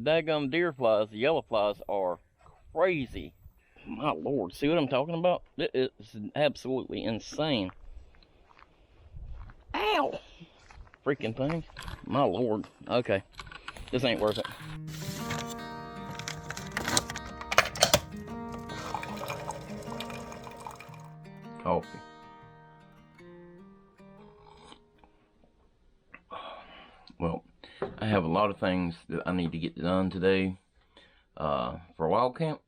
daggum deer flies, the yellow flies, are crazy. My lord, see what I'm talking about? It is absolutely insane. Ow! Freaking thing. My lord. Okay, this ain't worth it. Coffee. Well, I have a lot of things that I need to get done today for wild camp.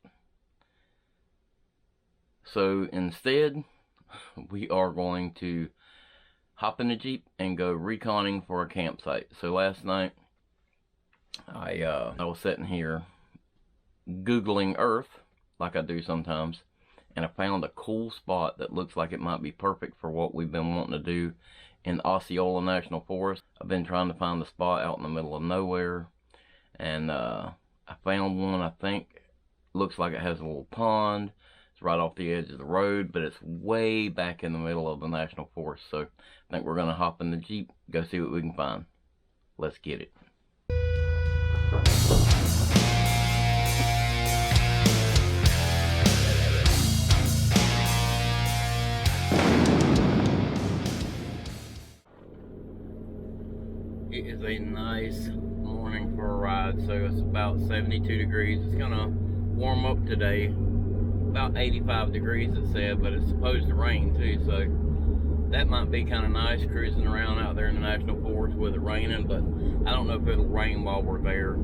So instead, we are going to hop in the Jeep and go reconning for a campsite. So last night, I was sitting here Googling Earth, like I do sometimes, and I found a cool spot that looks like it might be perfect for what we've been wanting to do in Osceola National Forest. I've been trying to find a spot out in the middle of nowhere, and I found one. I think looks like it has a little pond. It's right off the edge of the road, but it's way back in the middle of the national forest. So I think we're gonna hop in the Jeep, go see what we can find. Let's get it. It is a nice morning for a ride. So it's about 72 degrees. It's gonna warm up today. About 85 degrees it said, but it's supposed to rain too, so that might be kind of nice cruising around out there in the national forest with it raining, but I don't know if it'll rain while we're there.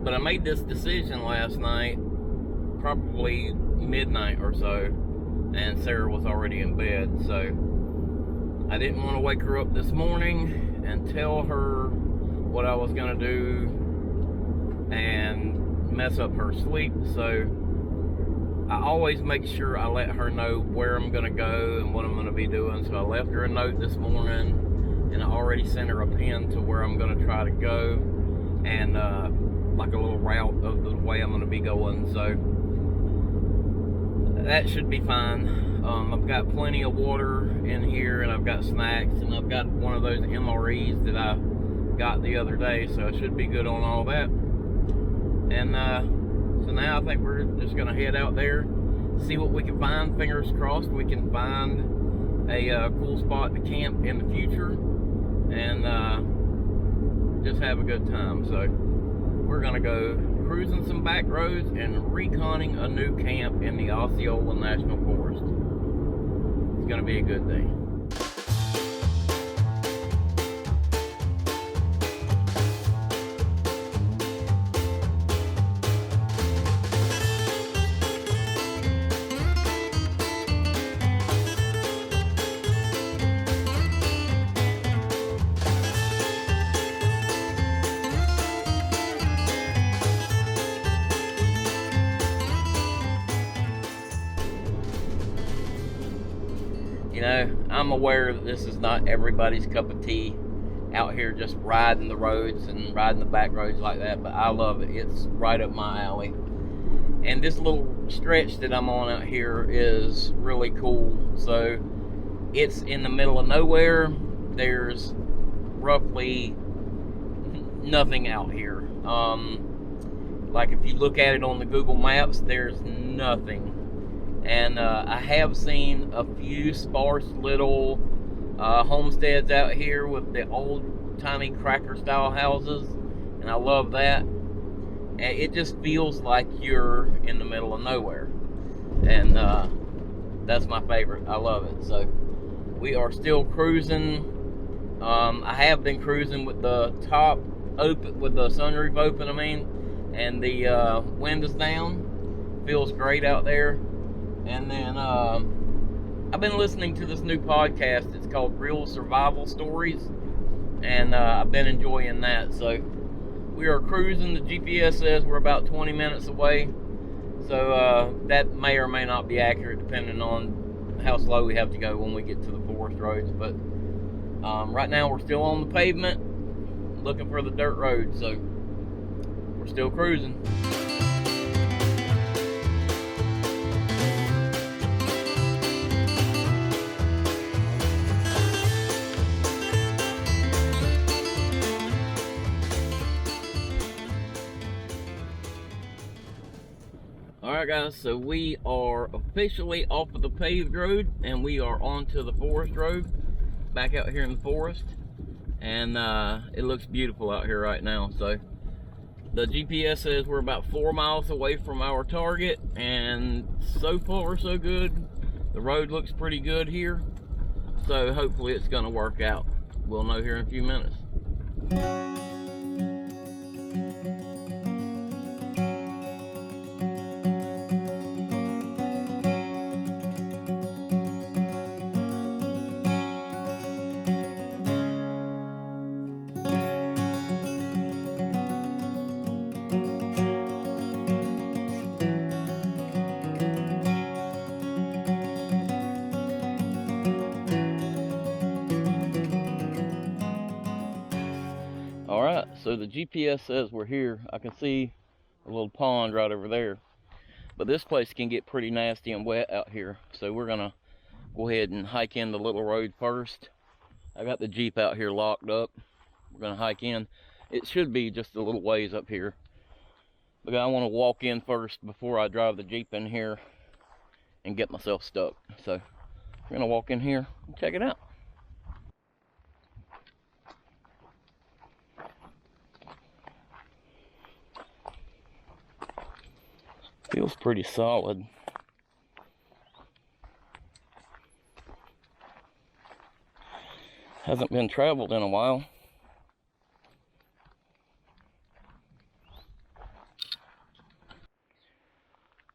But I made this decision last night, probably midnight or so, and Sarah was already in bed, so I didn't want to wake her up this morning and tell her what I was going to do and mess up her sleep. So I always make sure I let her know where I'm going to go and what I'm going to be doing. So I left her a note this morning, and I already sent her a pin to where I'm going to try to go, and like a little route of the way I'm going to be going. So that should be fine. I've got plenty of water in here, and I've got snacks, and I've got one of those MREs that I got the other day, so I should be good on all that. And so now I think we're just gonna head out there, see what we can find. Fingers crossed we can find a cool spot to camp in the future, and just have a good time. So we're gonna go cruising some back roads and reconning a new camp in the Osceola National Forest. It's gonna be a good day. You know, I'm aware that this is not everybody's cup of tea out here just riding the roads and riding the back roads like that, but I love it. It's right up my alley. And this little stretch that I'm on out here is really cool. So it's in the middle of nowhere. There's roughly nothing out here. Like if you look at it on the Google Maps, there's nothing. And I have seen a few sparse little homesteads out here with the old timey cracker style houses, and I love that. And it just feels like you're in the middle of nowhere, and that's my favorite. I love it. So we are still cruising. I have been cruising with the top open, with the sunroof open, and the windows down. Feels great out there. And then I've been listening to this new podcast. It's called Real Survival Stories, and I've been enjoying that. So we are cruising. The GPS says we're about 20 minutes away, so that may or may not be accurate depending on how slow we have to go when we get to the forest roads. But right now we're still on the pavement looking for the dirt road, so we're still cruising. Alright guys, so we are officially off of the paved road and we are onto the forest road, back out here in the forest. And it looks beautiful out here right now. So the GPS says we're about 4 miles away from our target, and so far so good. The road looks pretty good here, so hopefully it's gonna work out. We'll know here in a few minutes. Alright, so the GPS says we're here. I can see a little pond right over there. But this place can get pretty nasty and wet out here. So we're gonna go ahead and hike in the little road first. I got the Jeep out here locked up. We're gonna hike in. It should be just a little ways up here. But I wanna walk in first before I drive the Jeep in here and get myself stuck. So we're gonna walk in here and check it out. Feels pretty solid. Hasn't been traveled in a while.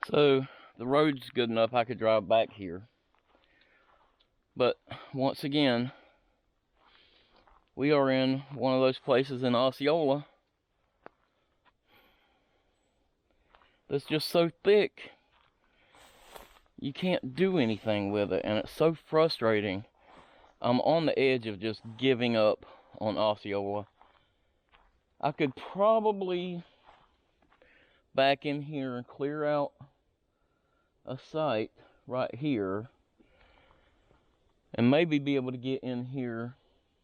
So the road's good enough I could drive back here. But once again, we are in one of those places in Osceola that's just so thick you can't do anything with it, and it's so frustrating. I'm on the edge of just giving up on Osceola. I could probably back in here and clear out a site right here and maybe be able to get in here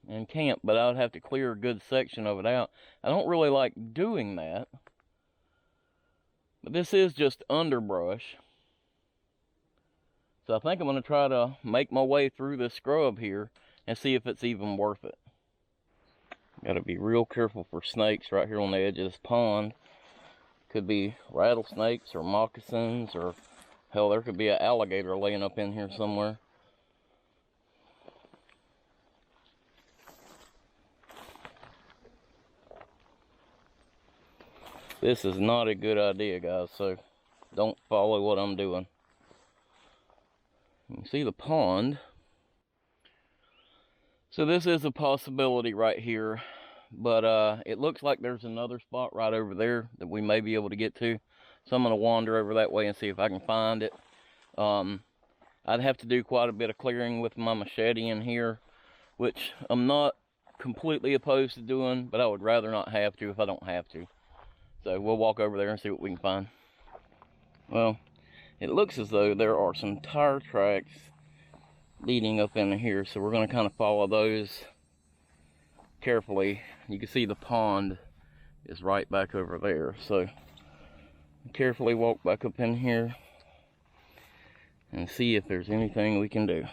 and camp, but I would have to clear a good section of it out. I don't really like doing that. But this is just underbrush. So I think I'm going to try to make my way through this scrub here and see if it's even worth it. Got to be real careful for snakes right here on the edge of this pond. Could be rattlesnakes or moccasins, or hell, there could be an alligator laying up in here somewhere. This is not a good idea, guys, so don't follow what I'm doing. You can see the pond. So this is a possibility right here, but it looks like there's another spot right over there that we may be able to get to. So I'm going to wander over that way and see if I can find it. I'd have to do quite a bit of clearing with my machete in here, which I'm not completely opposed to doing, but I would rather not have to if I don't have to. So we'll walk over there and see what we can find. Well, it looks as though there are some tire tracks leading up in here, so we're going to kind of follow those carefully. You can see the pond is right back over there, so carefully walk back up in here and see if there's anything we can do.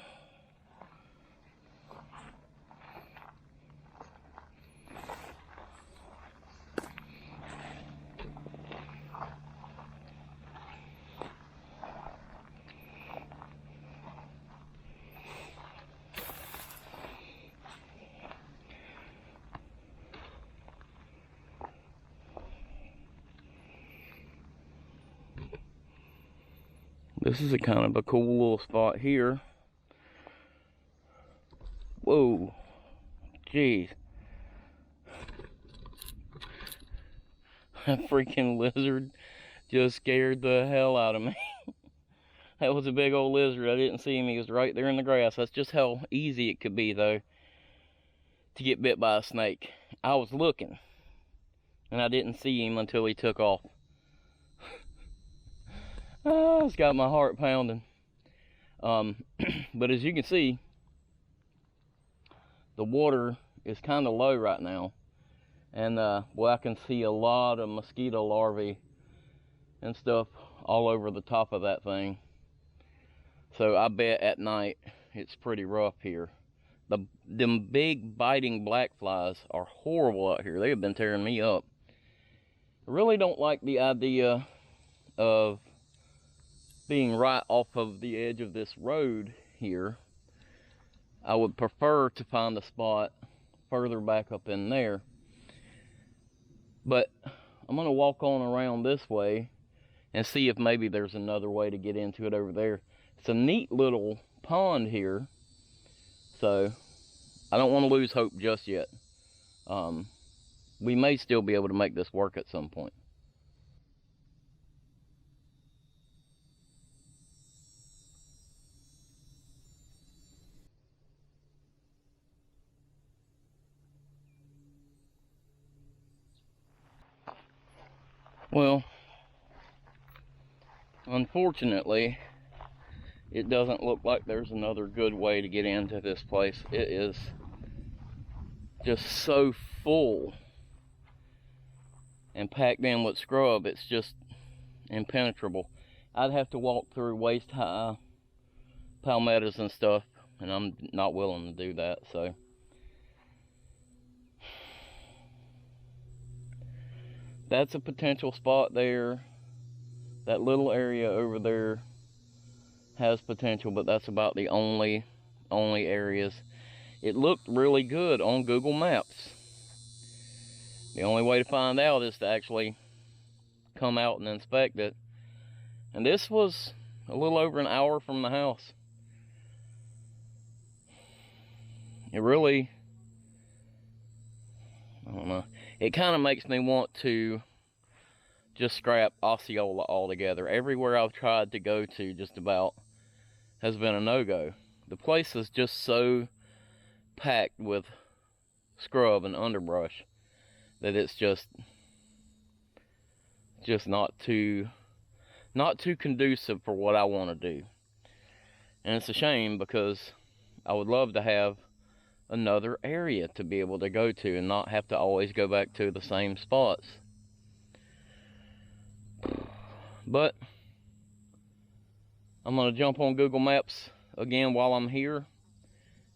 This is a kind of a cool little spot here. Whoa, jeez. That freaking lizard just scared the hell out of me. That was a big old lizard. I didn't see him. He was right there in the grass. That's just how easy it could be, though, to get bit by a snake. I was looking, and I didn't see him until he took off. Oh, it's got my heart pounding. But as you can see, the water is kind of low right now. And well, I can see a lot of mosquito larvae and stuff all over the top of that thing. So I bet at night it's pretty rough here. Them big biting black flies are horrible out here. They have been tearing me up. I really don't like the idea of being right off of the edge of this road here. I would prefer to find a spot further back up in there. But I'm going to walk on around this way and see if maybe there's another way to get into it over there. It's a neat little pond here, so I don't want to lose hope just yet. We may still be able to make this work at some point. Well, unfortunately, it doesn't look like there's another good way to get into this place. It is just so full and packed in with scrub, it's just impenetrable. I'd have to walk through waist high palmettos and stuff, and I'm not willing to do that. So that's a potential spot there. That little area over there has potential, but that's about the only areas. It looked really good on Google Maps. The only way to find out is to actually come out and inspect it. And this was a little over an hour from the house. It really, I don't know, it kind of makes me want to just scrap Osceola altogether. Everywhere I've tried to go to just about has been a no-go. The place is just so packed with scrub and underbrush that it's just not too conducive for what I want to do. And it's a shame, because I would love to have another area to be able to go to and not have to always go back to the same spots. But I'm going to jump on Google Maps again while I'm here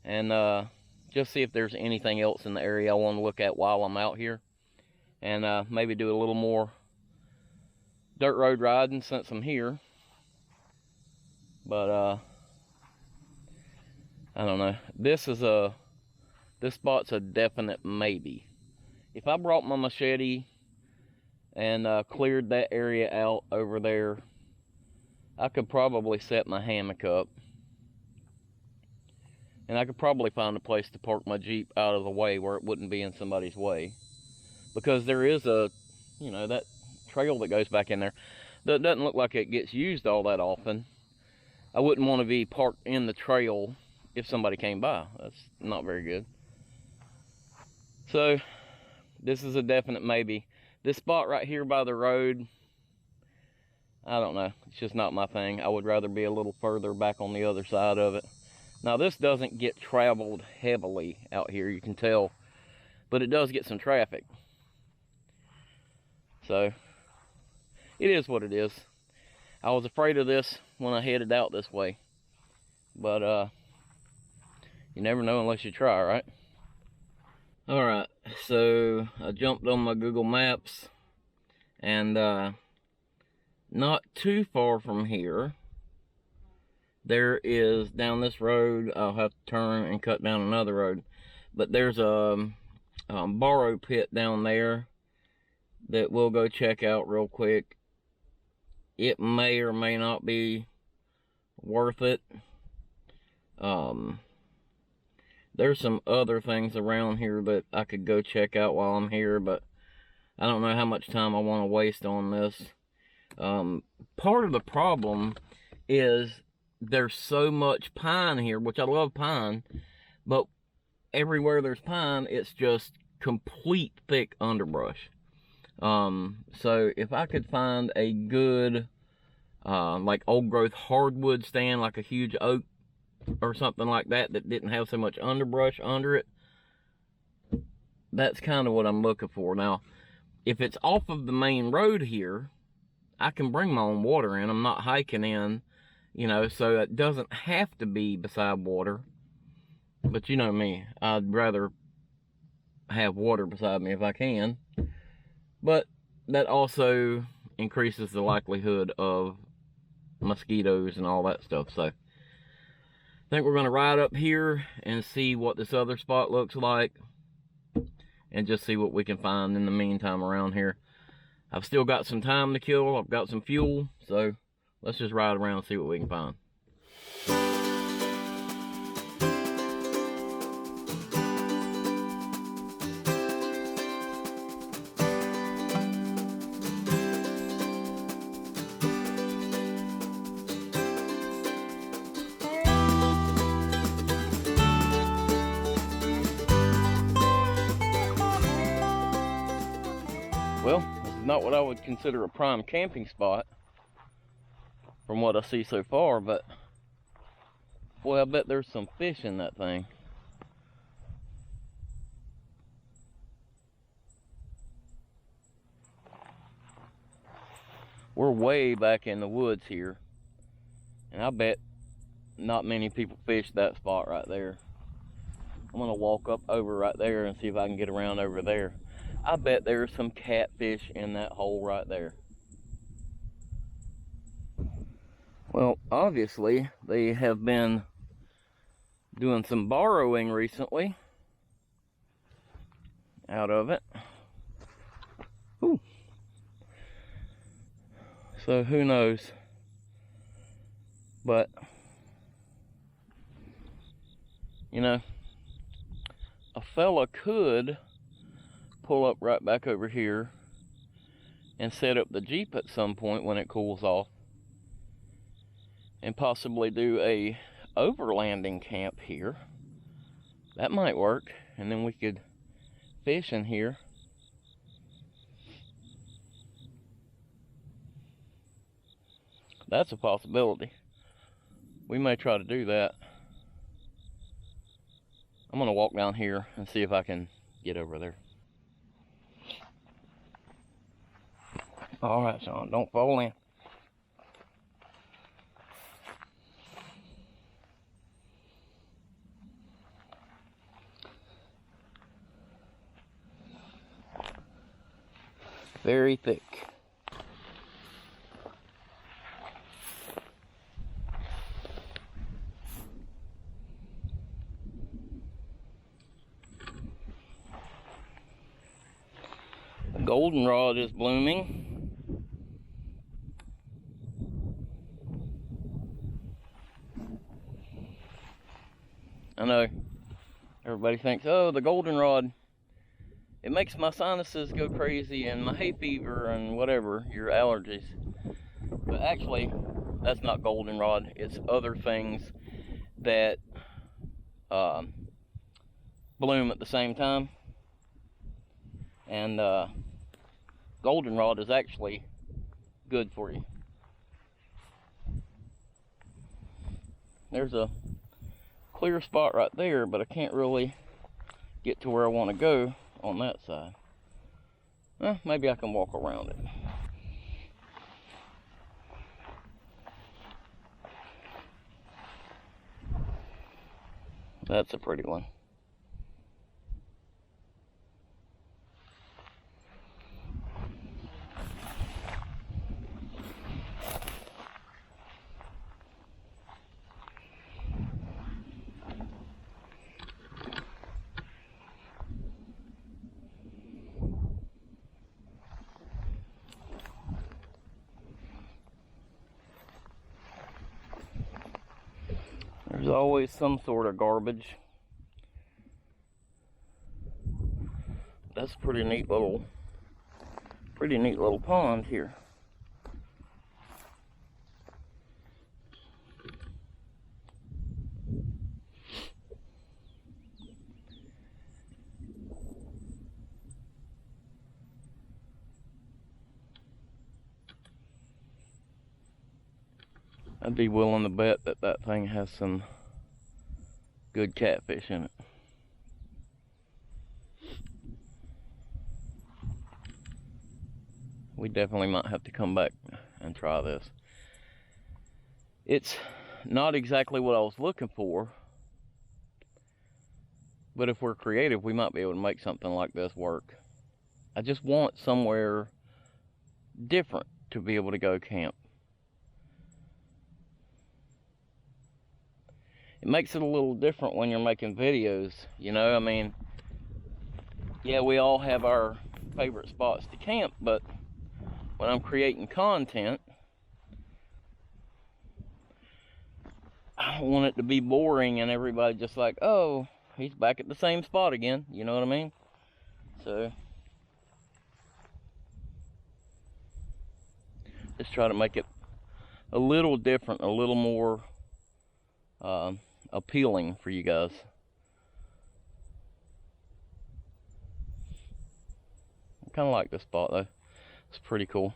and just see if there's anything else in the area I want to look at while I'm out here, and maybe do a little more dirt road riding since I'm here. But I don't know. This spot's a definite maybe. If I brought my machete and cleared that area out over there, I could probably set my hammock up, and I could probably find a place to park my Jeep out of the way where it wouldn't be in somebody's way, because there is that trail that goes back in there that doesn't look like it gets used all that often. I wouldn't want to be parked in the trail if somebody came by. That's not very good. So this is a definite maybe. This spot right here by the road, I don't know, it's just not my thing. I would rather be a little further back on the other side of it. Now this doesn't get traveled heavily out here, you can tell, but it does get some traffic. So it is what it is. I was afraid of this when I headed out this way, but you never know unless you try, right? Alright, so I jumped on my Google Maps, and not too far from here, there is, down this road, I'll have to turn and cut down another road, but there's a borrow pit down there that we'll go check out real quick. It may or may not be worth it. There's some other things around here that I could go check out while I'm here, but I don't know how much time I want to waste on this. Part of the problem is there's so much pine here, which I love pine, but everywhere there's pine, it's just complete thick underbrush. So if I could find a good, like old growth hardwood stand, like a huge oak or something like that, that didn't have so much underbrush under it, that's kind of what I'm looking for. Now, if it's off of the main road here, I can bring my own water in. I'm not hiking in, you know, so it doesn't have to be beside water. But you know me, I'd rather have water beside me if I can. But that also increases the likelihood of mosquitoes and all that stuff. So I think we're going to ride up here and see what this other spot looks like, and just see what we can find in the meantime around here. I've still got some time to kill. I've got some fuel, so let's just ride around and see what we can find. Well, this is not what I would consider a prime camping spot from what I see so far, but boy, I bet there's some fish in that thing. We're way back in the woods here, and I bet not many people fish that spot right there. I'm gonna walk up over right there and see if I can get around over there. I bet there's some catfish in that hole right there. Well, obviously, they have been doing some borrowing recently out of it. Ooh. So who knows? But, you know, a fella could pull up right back over here and set up the Jeep at some point when it cools off, and possibly do a overlanding camp here. That might work, and then we could fish in here. That's a possibility. We may try to do that. I'm gonna walk down here and see if I can get over there. All right, Sean, don't fall in. Very thick. The goldenrod is blooming. I know everybody thinks, oh, the goldenrod, it makes my sinuses go crazy and my hay fever and whatever, your allergies. But actually, that's not goldenrod. It's other things that bloom at the same time. And goldenrod is actually good for you. There's a clear spot right there, but I can't really get to where I want to go on that side. Well, maybe I can walk around it. That's a pretty one. There's always some sort of garbage. That's a pretty neat little pond here. I'd be willing to bet that that thing has some good catfish in it. we definitely might have to come back and try this. It's not exactly what I was looking for, but if we're creative, we might be able to make something like this work. I just want somewhere different to be able to go camp. It makes it a little different when you're making videos, you know. I mean, yeah, we all have our favorite spots to camp, but when I'm creating content, I don't want it to be boring and everybody just like, oh, he's back at the same spot again, you know what I mean? So just try to make it a little different, a little more appealing for you guys. I kind of like this spot though. It's pretty cool.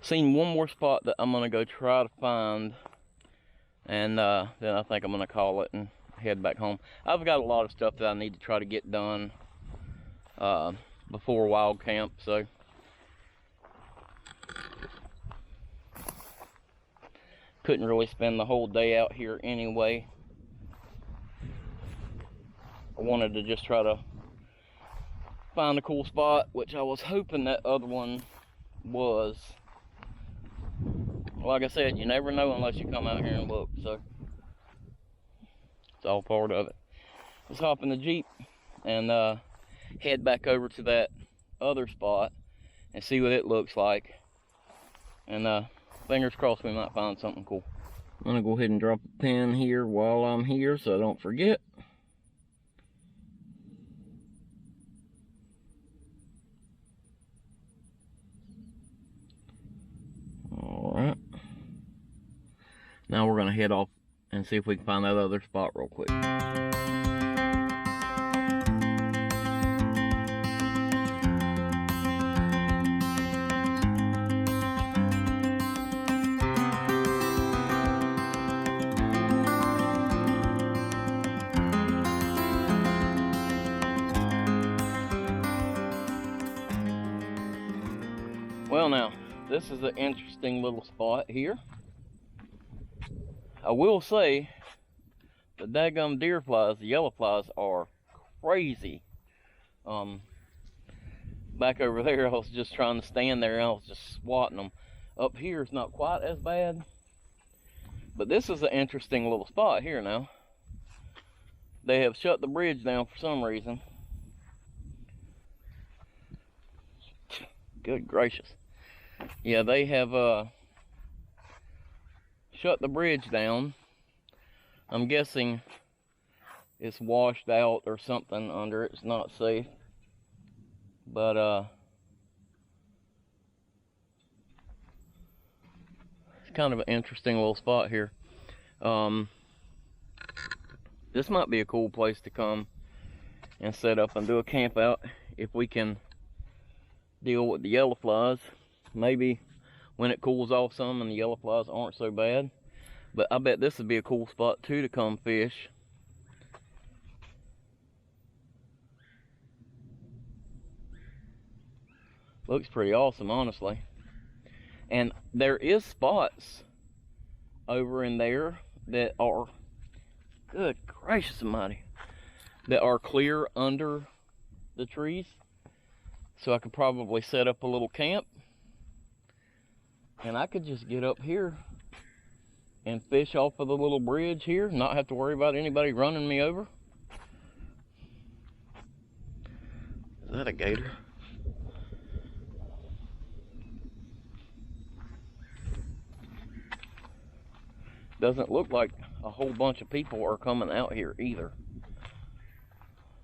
Seen one more spot that I'm gonna go try to find, and then I think I'm gonna call it and head back home. I've got a lot of stuff that I need to try to get done before wild camp, so couldn't really spend the whole day out here anyway. I wanted to just try to find a cool spot, which I was hoping that other one was. Like I said, you never know unless you come out here and look, so it's all part of it. Let's hop in the Jeep and head back over to that other spot and see what it looks like, and fingers crossed we might find something cool. I'm gonna go ahead and drop a pin here while I'm here so I don't forget. Alright. Now we're gonna head off and see if we can find that other spot real quick. Well, now this is an interesting little spot here. I will say the daggum deer flies, the yellow flies, are crazy. Back over there I was just trying to stand there and I was just swatting them. Up here it's not quite as bad, but this is an interesting little spot here. Now they have shut the bridge down for some reason. Good gracious. Yeah, they have shut the bridge down. I'm guessing it's washed out or something under it. It's not safe. But it's kind of an interesting little spot here. This might be a cool place to come and set up and do a camp out if we can deal with the yellow flies. Maybe when it cools off some and the yellow flies aren't so bad. But I bet this would be a cool spot too to come fish. Looks pretty awesome, honestly. And there is spots over in there that are, good gracious almighty, that are clear under the trees. So I could probably set up a little camp. And I could just get up here and fish off of the little bridge here, not have to worry about anybody running me over. Is that a gator? Doesn't look like a whole bunch of people are coming out here either.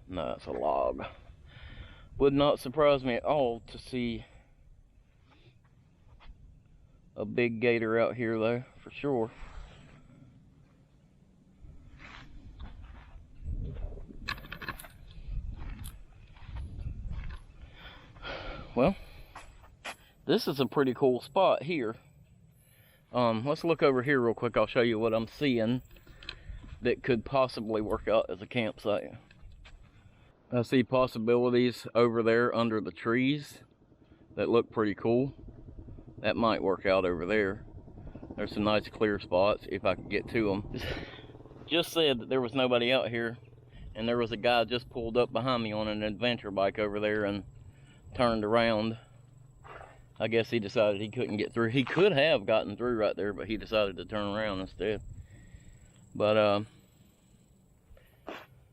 No, it's a log. Would not surprise me at all to see a big gator out here though, for sure. Well, this is a pretty cool spot here. Let's look over here real quick. I'll show you what I'm seeing that could possibly work out as a campsite. I see possibilities over there under the trees. that look pretty cool. That might work out over there. There's some nice clear spots if I could get to them. Just said that there was nobody out here, and there was a guy just pulled up behind me on an adventure bike over there and turned around. I guess he decided he couldn't get through. He could have gotten through right there, but he decided to turn around instead. But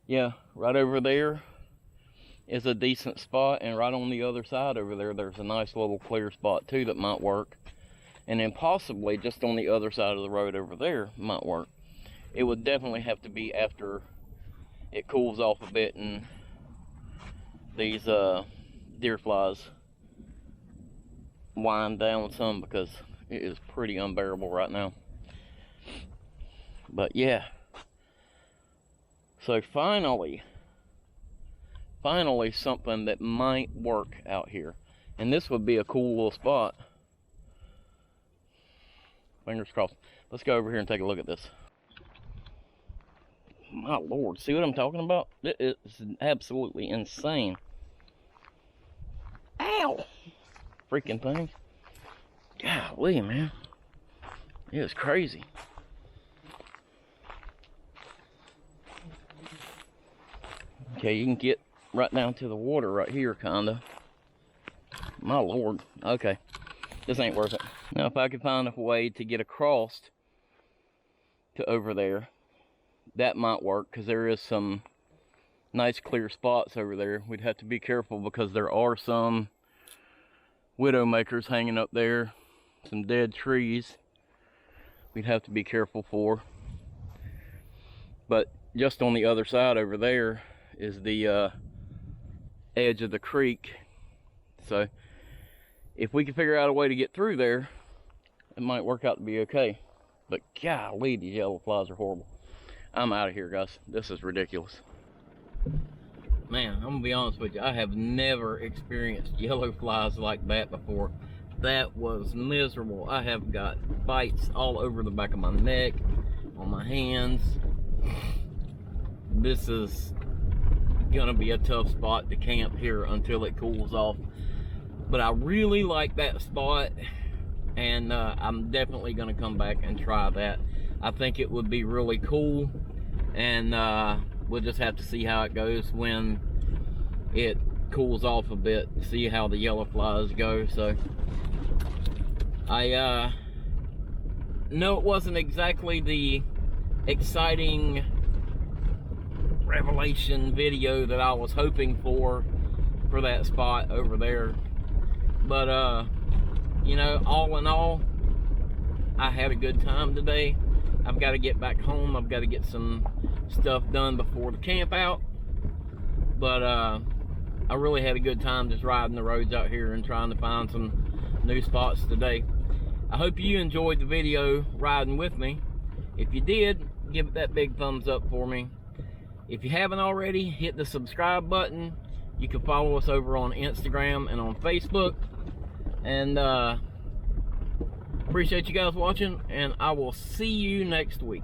yeah, right over there is a decent spot, and right on the other side over there, there's a nice little clear spot too that might work. And then possibly just on the other side of the road over there might work. It would definitely have to be after it cools off a bit and these deer flies wind down some, because it is pretty unbearable right now. But yeah, so finally something that might work out here, and this would be a cool little spot. Fingers crossed. Let's go over here and take a look at this. My Lord, see what I'm talking about? It is absolutely insane. Ow! Freaking thing. Golly, man. It is crazy. Okay, you can get right down to the water right here, kinda. My Lord. Okay. This ain't worth it. Now, if I could find a way to get across to over there, that might work, because there is some nice clear spots over there. We'd have to be careful because there are some widow makers hanging up there, some dead trees we'd have to be careful for. But just on the other side over there is the edge of the creek. So if we can figure out a way to get through there, it might work out to be okay. But golly, these yellow flies are horrible. I'm out of here, guys. This is ridiculous. Man, I'm gonna be honest with you. I have never experienced yellow flies like that before. That was miserable. I have got bites all over the back of my neck, on my hands. This is gonna be a tough spot to camp here until it cools off. But I really like that spot, and I'm definitely gonna come back and try that. I think it would be really cool, and we'll just have to see how it goes when it cools off a bit, see how the yellow flies go. So I know it wasn't exactly the exciting revelation video that I was hoping for that spot over there, but you know, all in all, I had a good time today. I've got to get back home. I've got to get some stuff done before the camp out. But I really had a good time just riding the roads out here and trying to find some new spots today. I hope you enjoyed the video riding with me. If you did, give it that big thumbs up for me. If you haven't already, hit the subscribe button. You can follow us over on Instagram and on Facebook. And appreciate you guys watching, and I will see you next week.